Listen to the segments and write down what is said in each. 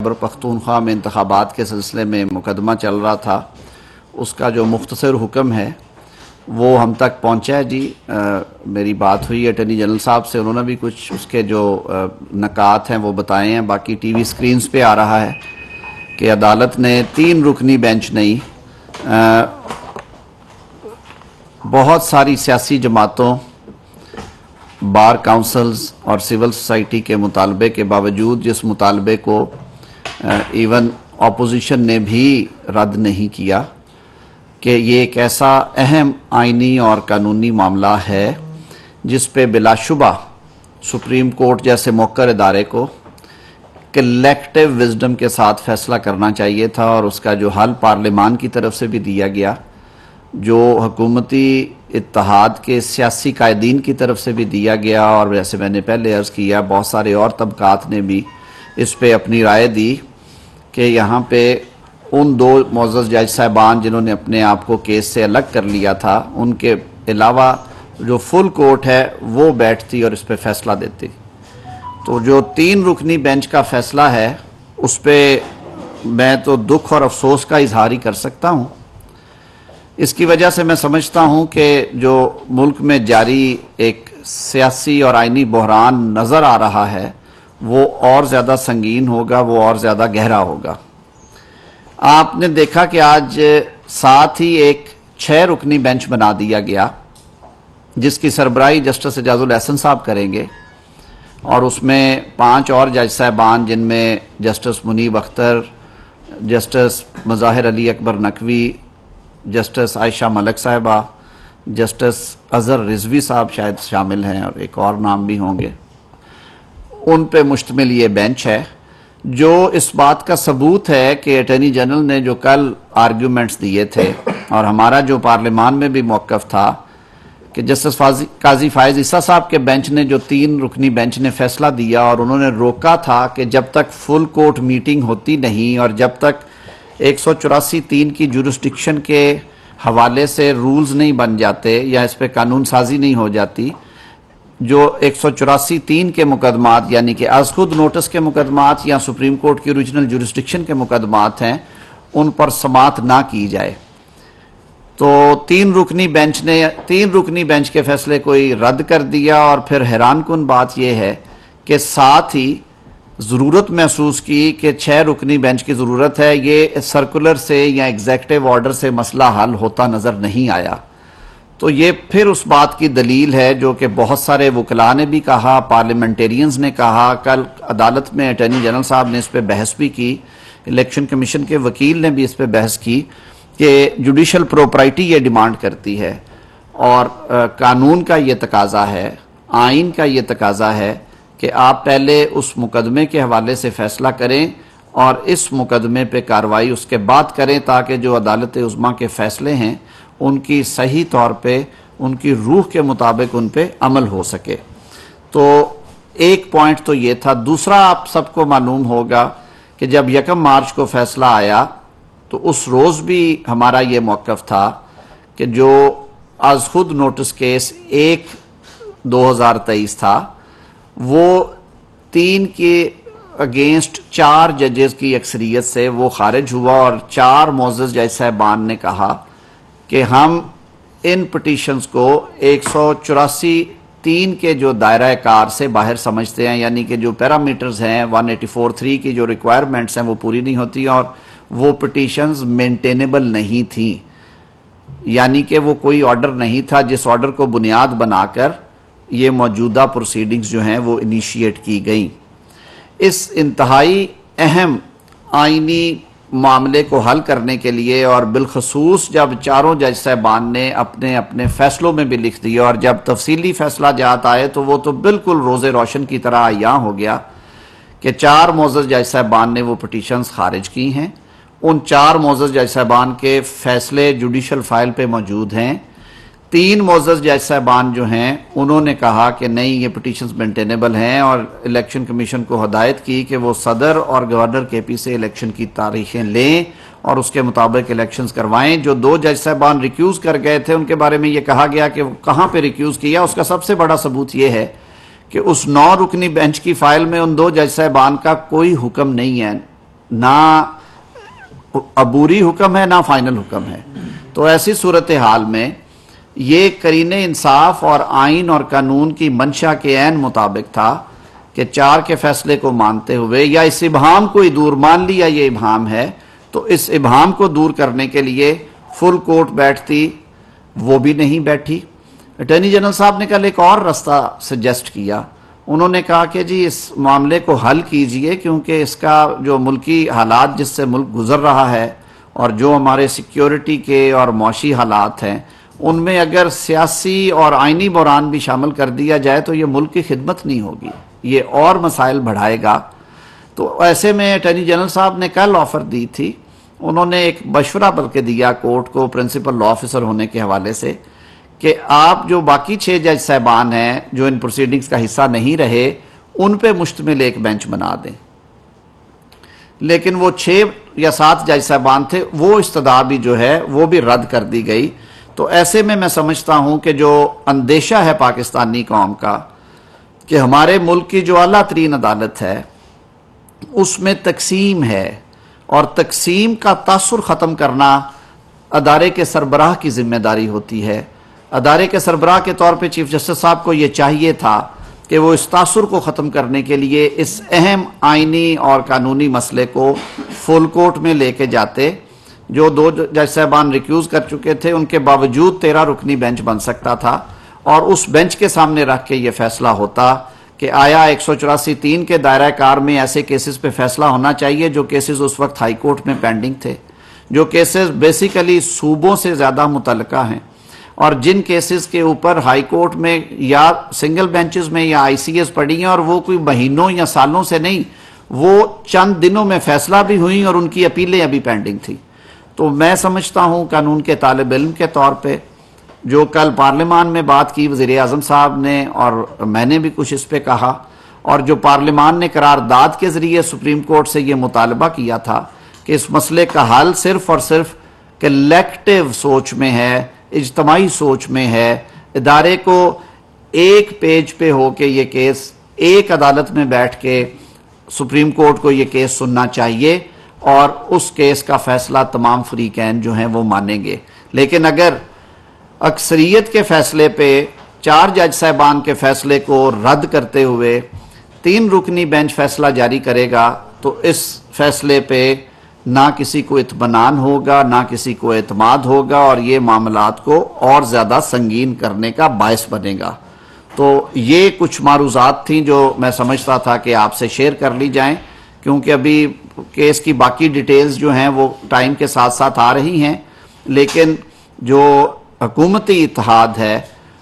خیبر پختونخوا میں انتخابات کے سلسلے میں مقدمہ چل رہا تھا، اس کا جو مختصر حکم ہے وہ ہم تک پہنچا ہے جی۔ میری بات ہوئی اٹارنی جنرل صاحب سے، انہوں نے بھی کچھ اس کے جو نکات ہیں وہ بتائے ہیں۔ باقی ٹی وی سکرینز پہ آ رہا ہے کہ عدالت نے 3 رکنی بینچ نہیں، بہت ساری سیاسی جماعتوں، بار کاؤنسلز اور سول سوسائٹی کے مطالبے کے باوجود، جس مطالبے کو ایون اپوزیشن نے بھی رد نہیں کیا، کہ یہ ایک ایسا اہم آئینی اور قانونی معاملہ ہے جس پہ بلا شبہ سپریم کورٹ جیسے موقر ادارے کو کلیکٹیو وزڈم کے ساتھ فیصلہ کرنا چاہیے تھا، اور اس کا جو حل پارلیمان کی طرف سے بھی دیا گیا، جو حکومتی اتحاد کے سیاسی قائدین کی طرف سے بھی دیا گیا، اور جیسے میں نے پہلے عرض کیا بہت سارے اور طبقات نے بھی اس پہ اپنی رائے دی کہ یہاں پہ ان 2 معزز جج صاحبان جنہوں نے اپنے آپ کو کیس سے الگ کر لیا تھا، ان کے علاوہ جو فل کورٹ ہے وہ بیٹھتی اور اس پہ فیصلہ دیتی۔ تو جو 3 رکنی بینچ کا فیصلہ ہے اس پہ میں تو دکھ اور افسوس کا اظہار ہی کر سکتا ہوں۔ اس کی وجہ سے میں سمجھتا ہوں کہ جو ملک میں جاری ایک سیاسی اور آئینی بحران نظر آ رہا ہے وہ اور زیادہ سنگین ہوگا، وہ اور زیادہ گہرا ہوگا۔ آپ نے دیکھا کہ آج ساتھ ہی ایک 6 رکنی بینچ بنا دیا گیا، جس کی سربراہی جسٹس اعجاز الاحسن صاحب کریں گے، اور اس میں 5 اور جج صاحبان جن میں جسٹس منیب اختر، جسٹس مظاہر علی اکبر نقوی، جسٹس عائشہ ملک صاحبہ، جسٹس اظہر رضوی صاحب شاید شامل ہیں، اور ایک اور نام بھی ہوں گے، ان پہ مشتمل یہ بینچ ہے، جو اس بات کا ثبوت ہے کہ اٹارنی جنرل نے جو کل آرگیومنٹس دیے تھے، اور ہمارا جو پارلیمان میں بھی موقف تھا کہ جسٹس قاضی فائز عیسیٰ صاحب کے بینچ نے جو 3 رکنی بینچ نے فیصلہ دیا، اور انہوں نے روکا تھا کہ جب تک فل کورٹ میٹنگ ہوتی نہیں اور جب تک 184(3) کی جورسڈکشن کے حوالے سے رولز نہیں بن جاتے یا اس پہ قانون سازی نہیں ہو جاتی، جو 184(3) کے مقدمات یعنی کہ از خود نوٹس کے مقدمات یا سپریم کورٹ کی اوریجنل جورسڈکشن کے مقدمات ہیں، ان پر سماعت نہ کی جائے۔ تو 3 رکنی بینچ نے 3 رکنی بینچ کے فیصلے کو ہی رد کر دیا، اور پھر حیران کن بات یہ ہے کہ ساتھ ہی ضرورت محسوس کی کہ 6 رکنی بینچ کی ضرورت ہے، یہ سرکولر سے یا ایگزیکٹو آرڈر سے مسئلہ حل ہوتا نظر نہیں آیا۔ تو یہ پھر اس بات کی دلیل ہے جو کہ بہت سارے وکلاء نے بھی کہا، پارلیمنٹیرینز نے کہا، کل عدالت میں اٹارنی جنرل صاحب نے اس پہ بحث بھی کی، الیکشن کمیشن کے وکیل نے بھی اس پہ بحث کی کہ جوڈیشل پروپرائٹی یہ ڈیمانڈ کرتی ہے، اور قانون کا یہ تقاضا ہے، آئین کا یہ تقاضا ہے کہ آپ پہلے اس مقدمے کے حوالے سے فیصلہ کریں اور اس مقدمے پہ کارروائی اس کے بعد کریں، تاکہ جو عدالت عظمیٰ کے فیصلے ہیں ان کی صحیح طور پہ ان کی روح کے مطابق ان پہ عمل ہو سکے۔ تو ایک پوائنٹ تو یہ تھا۔ دوسرا، آپ سب کو معلوم ہوگا کہ جب 1 مارچ کو فیصلہ آیا تو اس روز بھی ہمارا یہ موقف تھا کہ جو از خود نوٹس کیس 1/2023 تھا، وہ 3 کے اگینسٹ 4 ججز کی اکثریت سے وہ خارج ہوا، اور 4 معزز جج صاحبان نے کہا کہ ہم ان پٹیشنز کو 184(3) کے جو دائرہ کار سے باہر سمجھتے ہیں، یعنی کہ جو پیرامیٹرز ہیں 184(3) کی جو ریکوائرمنٹس ہیں وہ پوری نہیں ہوتی، اور وہ پٹیشنز مینٹینیبل نہیں تھیں، یعنی کہ وہ کوئی آرڈر نہیں تھا جس آرڈر کو بنیاد بنا کر یہ موجودہ پروسیڈنگز جو ہیں وہ انیشیٹ کی گئیں۔ اس انتہائی اہم آئینی معاملے کو حل کرنے کے لیے، اور بالخصوص جب 4 جج صاحبان نے اپنے اپنے فیصلوں میں بھی لکھ دیا، اور جب تفصیلی فیصلہ جات آئے تو وہ تو بالکل روز روشن کی طرح عیاں ہو گیا کہ 4 معزز جج صاحبان نے وہ پٹیشنز خارج کی ہیں۔ ان 4 معزز جج صاحبان کے فیصلے جوڈیشل فائل پہ موجود ہیں۔ 3 معزز جج صاحبان جو ہیں انہوں نے کہا کہ نہیں، یہ پٹیشنز مینٹینیبل ہیں، اور الیکشن کمیشن کو ہدایت کی کہ وہ صدر اور گورنر کے پی سے الیکشن کی تاریخیں لیں اور اس کے مطابق الیکشنز کروائیں۔ جو 2 جج صاحبان ریکیوز کر گئے تھے ان کے بارے میں یہ کہا گیا کہ کہاں پہ ریکیوز کیا، اس کا سب سے بڑا ثبوت یہ ہے کہ اس 9 رکنی بینچ کی فائل میں ان 2 جج صاحبان کا کوئی حکم نہیں ہے نہ عبوری حکم ہے نہ فائنل حکم ہے. تو ایسی صورتحال میں یہ قرین انصاف اور آئین اور قانون کی منشا کے عین مطابق تھا کہ 4 کے فیصلے کو مانتے ہوئے یا اس ابہام کو ہی دور مان لیا یہ ابہام ہے تو اس ابہام کو دور کرنے کے لیے فل کورٹ بیٹھتی، وہ بھی نہیں بیٹھی. اٹارنی جنرل صاحب نے کل ایک اور راستہ سجیسٹ کیا. انہوں نے کہا کہ جی اس معاملے کو حل کیجئے کیونکہ اس کا جو ملکی حالات جس سے ملک گزر رہا ہے اور جو ہمارے سیکیورٹی کے اور معاشی حالات ہیں ان میں اگر سیاسی اور آئینی بحران بھی شامل کر دیا جائے تو یہ ملک کی خدمت نہیں ہوگی، یہ اور مسائل بڑھائے گا. تو ایسے میں اٹارنی جنرل صاحب نے کل آفر دی تھی، انہوں نے ایک مشورہ بلکہ دیا کورٹ کو پرنسپل لا آفیسر ہونے کے حوالے سے کہ آپ جو باقی 6 جج صاحبان ہیں جو ان پروسیڈنگز کا حصہ نہیں رہے ان پہ مشتمل ایک بینچ بنا دیں. لیکن وہ 6 یا 7 جج صاحبان تھے وہ استدعا بھی جو ہے وہ بھی رد کر دی گئی. تو ایسے میں سمجھتا ہوں کہ جو اندیشہ ہے پاکستانی قوم کا کہ ہمارے ملک کی جو اعلیٰ ترین عدالت ہے اس میں تقسیم ہے اور تقسیم کا تاثر ختم کرنا ادارے کے سربراہ کی ذمہ داری ہوتی ہے. ادارے کے سربراہ کے طور پہ چیف جسٹس صاحب کو یہ چاہیے تھا کہ وہ اس تاثر کو ختم کرنے کے لیے اس اہم آئینی اور قانونی مسئلے کو فل کورٹ میں لے کے جاتے. جو 2 جج صاحبان ریکیوز کر چکے تھے ان کے باوجود 13 رکنی بینچ بن سکتا تھا اور اس بینچ کے سامنے رکھ کے یہ فیصلہ ہوتا کہ آیا 184(3) کے دائرہ کار میں ایسے کیسز پہ فیصلہ ہونا چاہیے جو کیسز اس وقت ہائی کورٹ میں پینڈنگ تھے، جو کیسز بیسیکلی صوبوں سے زیادہ متعلقہ ہیں اور جن کیسز کے اوپر ہائی کورٹ میں یا سنگل بینچز میں یا آئی سی ایس پڑی ہیں اور وہ کوئی مہینوں یا سالوں سے نہیں، وہ چند دنوں میں فیصلہ بھی ہوئیں اور ان کی اپیلیں ابھی پینڈنگ تھی. تو میں سمجھتا ہوں قانون کے طالب علم کے طور پہ جو کل پارلیمان میں بات کی وزیر اعظم صاحب نے اور میں نے بھی کچھ اس پہ کہا اور جو پارلیمان نے قرارداد کے ذریعے سپریم کورٹ سے یہ مطالبہ کیا تھا کہ اس مسئلے کا حل صرف اور صرف کلیکٹیو سوچ میں ہے، اجتماعی سوچ میں ہے. ادارے کو ایک پیج پہ ہو کے یہ کیس ایک عدالت میں بیٹھ کے سپریم کورٹ کو یہ کیس سننا چاہیے اور اس کیس کا فیصلہ تمام فریقین جو ہیں وہ مانیں گے. لیکن اگر اکثریت کے فیصلے پہ 4 جج صاحبان کے فیصلے کو رد کرتے ہوئے 3 رکنی بینچ فیصلہ جاری کرے گا تو اس فیصلے پہ نہ کسی کو اطمینان ہوگا نہ کسی کو اعتماد ہوگا اور یہ معاملات کو اور زیادہ سنگین کرنے کا باعث بنے گا. تو یہ کچھ معروضات تھیں جو میں سمجھتا تھا کہ آپ سے شیئر کر لی جائیں کیونکہ ابھی کیس کی باقی ڈیٹیلز جو ہیں وہ ٹائم کے ساتھ ساتھ آ رہی ہیں، لیکن جو حکومتی اتحاد ہے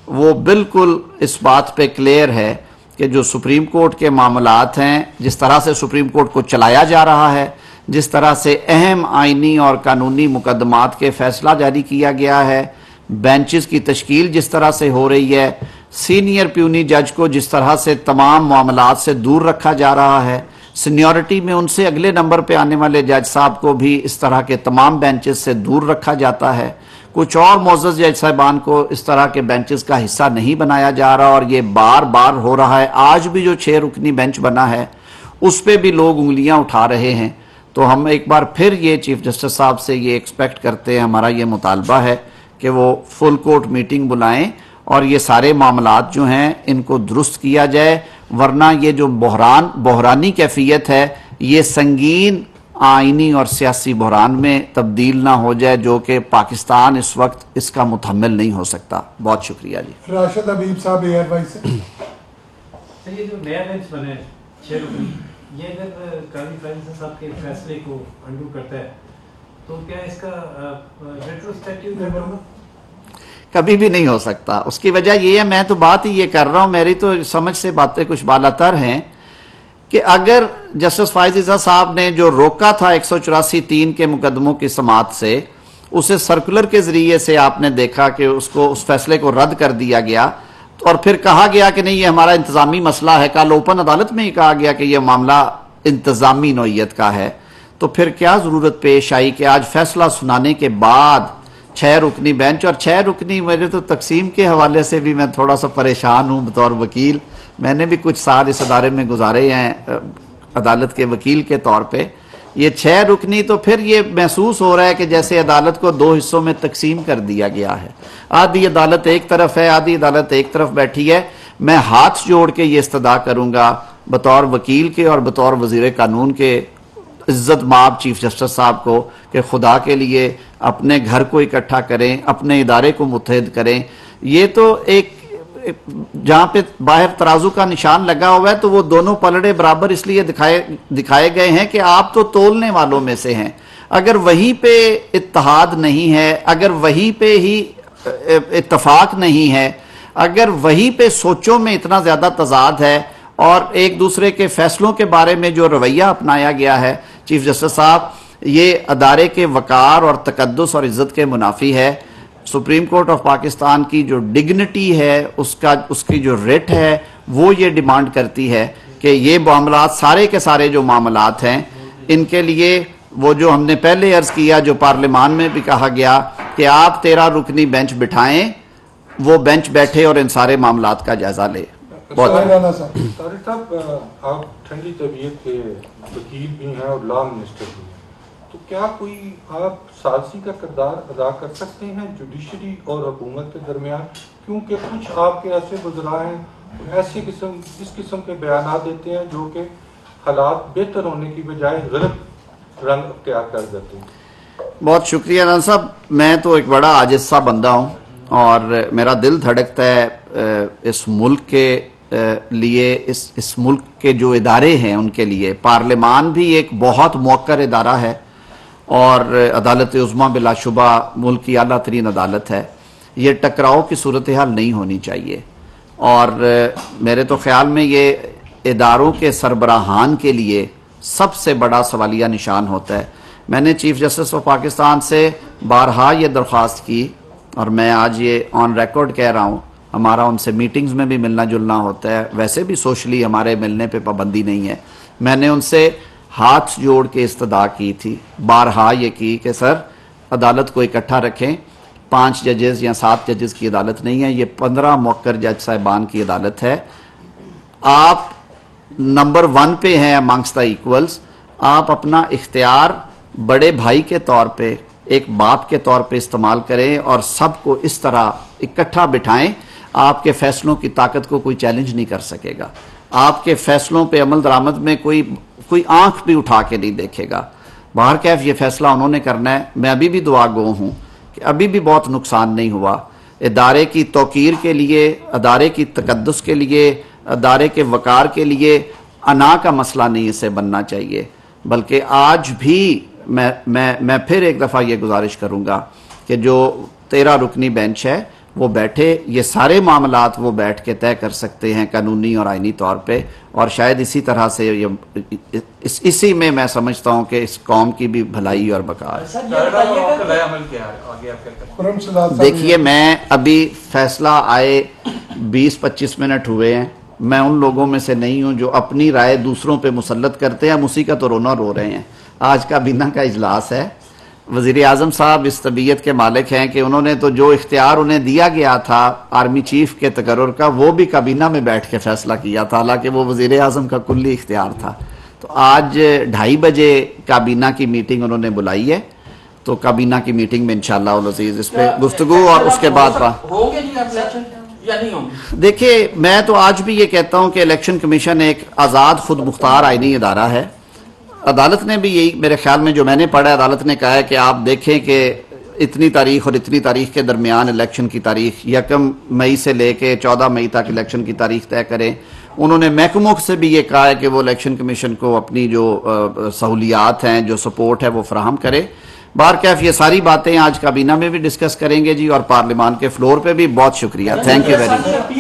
وہ بالکل اس بات پہ کلیئر ہے کہ جو سپریم کورٹ کے معاملات ہیں، جس طرح سے سپریم کورٹ کو چلایا جا رہا ہے، جس طرح سے اہم آئینی اور قانونی مقدمات کے فیصلہ جاری کیا گیا ہے، بینچز کی تشکیل جس طرح سے ہو رہی ہے، سینئر پیونی جج کو جس طرح سے تمام معاملات سے دور رکھا جا رہا ہے، سینیورٹی میں ان سے اگلے نمبر پہ آنے والے جج صاحب کو بھی اس طرح کے تمام بینچز سے دور رکھا جاتا ہے، کچھ اور معزز جج صاحبان کو اس طرح کے بینچز کا حصہ نہیں بنایا جا رہا اور یہ بار بار ہو رہا ہے. آج بھی جو 6 رکنی بینچ بنا ہے اس پہ بھی لوگ انگلیاں اٹھا رہے ہیں. تو ہم ایک بار پھر یہ چیف جسٹس صاحب سے یہ ایکسپیکٹ کرتے ہیں، ہمارا یہ مطالبہ ہے کہ وہ فل کورٹ میٹنگ بلائیں اور یہ سارے معاملات جو ہیں ان کو درست کیا جائے، ورنہ یہ جو بحرانی کیفیت ہے یہ سنگین آئینی اور سیاسی بحران میں تبدیل نہ ہو جائے جو کہ پاکستان اس وقت اس کا متحمل نہیں ہو سکتا. بہت شکریہ جی. راشد حبیب صاحب ایئر وائس سے. یہ جو نیا بینچ بنا ہے 6 رکنی، یہ اگر قاضی فیصل صاحب کے فیصلے کو انڈو کرتا ہے تو کیا اس کا ریٹروسپیکٹیو ریکارڈ ہوگا؟ کبھی بھی نہیں ہو سکتا. اس کی وجہ یہ ہے، میں تو بات ہی یہ کر رہا ہوں، میری تو سمجھ سے باتیں کچھ بالاتر ہیں کہ اگر جسٹس فائز عیسیٰ صاحب نے جو روکا تھا 184(3) کے مقدموں کی سماعت سے، اسے سرکولر کے ذریعے سے آپ نے دیکھا کہ اس فیصلے کو رد کر دیا گیا اور پھر کہا گیا کہ نہیں یہ ہمارا انتظامی مسئلہ ہے. کل اوپن عدالت میں ہی کہا گیا کہ یہ معاملہ انتظامی نوعیت کا ہے. تو پھر کیا ضرورت پیش آئی کہ آج فیصلہ سنانے کے بعد 6 رکنی بینچ، اور 6 رکنی میرے تو تقسیم کے حوالے سے بھی میں تھوڑا سا پریشان ہوں بطور وکیل. میں نے بھی کچھ سال اس ادارے میں گزارے ہیں عدالت کے وکیل کے طور پہ، یہ 6 رکنی تو پھر یہ محسوس ہو رہا ہے کہ جیسے عدالت کو 2 حصوں میں تقسیم کر دیا گیا ہے. آدھی عدالت ایک طرف ہے، آدھی عدالت ایک طرف بیٹھی ہے. میں ہاتھ جوڑ کے یہ استدعا کروں گا بطور وکیل کے اور بطور وزیر قانون کے عزت مآب چیف جسٹس صاحب کو کہ خدا کے لیے اپنے گھر کو اکٹھا کریں، اپنے ادارے کو متحد کریں. یہ تو ایک جہاں پہ باہر ترازو کا نشان لگا ہوا ہے تو وہ دونوں پلڑے برابر اس لیے دکھائے گئے ہیں کہ آپ تو تولنے والوں میں سے ہیں. اگر وہیں پہ اتحاد نہیں ہے، اگر وہیں پہ ہی اتفاق نہیں ہے، اگر وہیں پہ سوچوں میں اتنا زیادہ تضاد ہے اور ایک دوسرے کے فیصلوں کے بارے میں جو رویہ اپنایا گیا ہے چیف جسٹس صاحب، یہ ادارے کے وقار اور تقدس اور عزت کے منافی ہے. سپریم کورٹ آف پاکستان کی جو ڈگنیٹی ہے، اس کی جو ریٹ ہے، وہ یہ ڈیمانڈ کرتی ہے کہ یہ معاملات سارے کے سارے جو معاملات ہیں ان کے لیے وہ جو ہم نے پہلے عرض کیا، جو پارلیمان میں بھی کہا گیا کہ آپ 13 رکنی بینچ بٹھائیں، وہ بینچ بیٹھے اور ان سارے معاملات کا جائزہ لے. طارق صاحب، آپ ٹھنڈی طبیعت کے وکیل بھی ہیں اور لا منسٹر بھی ہیں، تو کیا کوئی آپ ثالثی کا کردار ادا کر سکتے ہیں جوڈیشری اور حکومت کے درمیان؟ کیونکہ کچھ آپ کے ایسے وزراء ہیں اس قسم کے بیانات دیتے ہیں جو کہ حالات بہتر ہونے کی بجائے غلط رنگ اختیار کر دیتے ہیں. بہت شکریہ رن صاحب. میں تو ایک بڑا عاجز سا بندہ ہوں اور میرا دل دھڑکتا ہے اس ملک کے لیے، اس ملک کے جو ادارے ہیں ان کے لیے. پارلیمان بھی ایک بہت موقر ادارہ ہے اور عدالت عظمیٰ بلا شبہ ملک کی اعلیٰ ترین عدالت ہے. یہ ٹکراؤ کی صورتحال نہیں ہونی چاہیے اور میرے تو خیال میں یہ اداروں کے سربراہان کے لیے سب سے بڑا سوالیہ نشان ہوتا ہے. میں نے چیف جسٹس آف پاکستان سے بارہا یہ درخواست کی اور میں آج یہ آن ریکارڈ کہہ رہا ہوں، ہمارا ان سے میٹنگز میں بھی ملنا جلنا ہوتا ہے، ویسے بھی سوشلی ہمارے ملنے پہ پابندی نہیں ہے. میں نے ان سے ہاتھ جوڑ کے استدعا کی تھی، بارہا یہ کی کہ سر عدالت کو اکٹھا رکھیں. 5 ججز یا 7 ججز کی عدالت نہیں ہے، یہ 15 موقر جج صاحبان کی عدالت ہے. آپ نمبر 1 پہ ہیں امانگسٹ دا ایکولز. آپ اپنا اختیار بڑے بھائی کے طور پہ، ایک باپ کے طور پہ استعمال کریں اور سب کو اس طرح اکٹھا بٹھائیں. آپ کے فیصلوں کی طاقت کو کوئی چیلنج نہیں کر سکے گا. آپ کے فیصلوں پہ عمل درآمد میں کوئی آنکھ بھی اٹھا کے نہیں دیکھے گا. باہر کیف یہ فیصلہ انہوں نے کرنا ہے. میں ابھی بھی دعا گو ہوں کہ ابھی بھی بہت نقصان نہیں ہوا. ادارے کی توقیر کے لیے، ادارے کی تقدس کے لیے، ادارے کے وقار کے لیے انا کا مسئلہ نہیں اسے بننا چاہیے. بلکہ آج بھی میں پھر ایک دفعہ یہ گزارش کروں گا کہ جو 13 رکنی بینچ ہے وہ بیٹھے، یہ سارے معاملات وہ بیٹھ کے طے کر سکتے ہیں قانونی اور آئینی طور پہ. اور شاید اسی طرح سے اسی میں میں سمجھتا ہوں کہ اس قوم کی بھی بھلائی اور بقا ہے. دیکھیے، میں ابھی فیصلہ آئے 20-25 منٹ ہوئے ہیں. میں ان لوگوں میں سے نہیں ہوں جو اپنی رائے دوسروں پہ مسلط کرتے ہیں. ہم اسی کا تو رونا رو رہے ہیں. آج کابینہ کا اجلاس ہے. وزیر اعظم صاحب اس طبیعت کے مالک ہیں کہ انہوں نے تو جو اختیار انہیں دیا گیا تھا آرمی چیف کے تقرر کا، وہ بھی کابینہ میں بیٹھ کے فیصلہ کیا تھا، حالانکہ وہ وزیر اعظم کا کلی اختیار تھا. تو آج 2:30 بجے کابینہ کی میٹنگ انہوں نے بلائی ہے. تو کابینہ کی میٹنگ میں انشاءاللہ العزیز اس پہ گفتگو اور اس کے بعد دیکھیے، میں تو آج بھی یہ کہتا ہوں کہ الیکشن کمیشن ایک آزاد خود مختار آئینی ادارہ ہے. عدالت نے بھی یہی، میرے خیال میں جو میں نے پڑھا ہے، عدالت نے کہا ہے کہ آپ دیکھیں کہ اتنی تاریخ اور اتنی تاریخ کے درمیان الیکشن کی تاریخ 1 مئی سے لے کے 14 مئی تک الیکشن کی تاریخ طے کریں. انہوں نے محکموں سے بھی یہ کہا ہے کہ وہ الیکشن کمیشن کو اپنی جو سہولیات ہیں، جو سپورٹ ہے، وہ فراہم کرے. بہرکیف یہ ساری باتیں آج کابینہ میں بھی ڈسکس کریں گے جی، اور پارلیمان کے فلور پہ بھی. بہت شکریہ. Thank you very much.